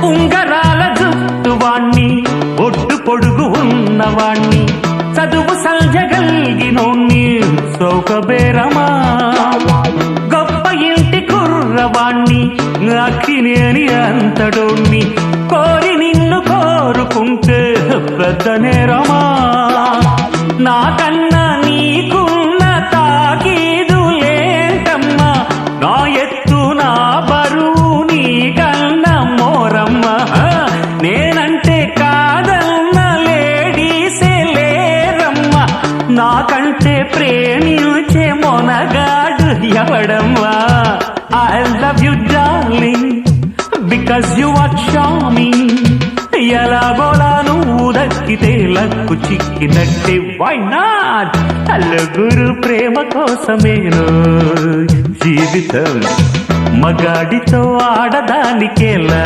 ఉంగరాల జుట్టువాణ్ణి ఒడ్డు పొడుగు ఉన్నవాణ్ణి చదువు సంజగలిగినోణ్ణి సౌకబేరమా గొప్ప ఇంటి కుర్రవాణ్ణి అక్కినేని అంతడోణ్ణి కోరి నిన్ను కోరుకుంటే పెద్ద నేరమా నాకన్నా నీకున్న తాకీదులేంటమ్మా నా ఎత్తు నా బరువు నీకన్నా మోరమ్మా నేనంటే కాదన్న లేడీసే లేరమ్మా నాకంటే ప్రేమించే Monagadu ఎవడమ్మా I love you darling because you are charming ఎలాగోలా నువ్వు దక్కితే లక్కు చిక్కినట్టే why not నలుగురు ప్రేమ కోసమేను జీవితం మగాడితో ఆడదానికేలా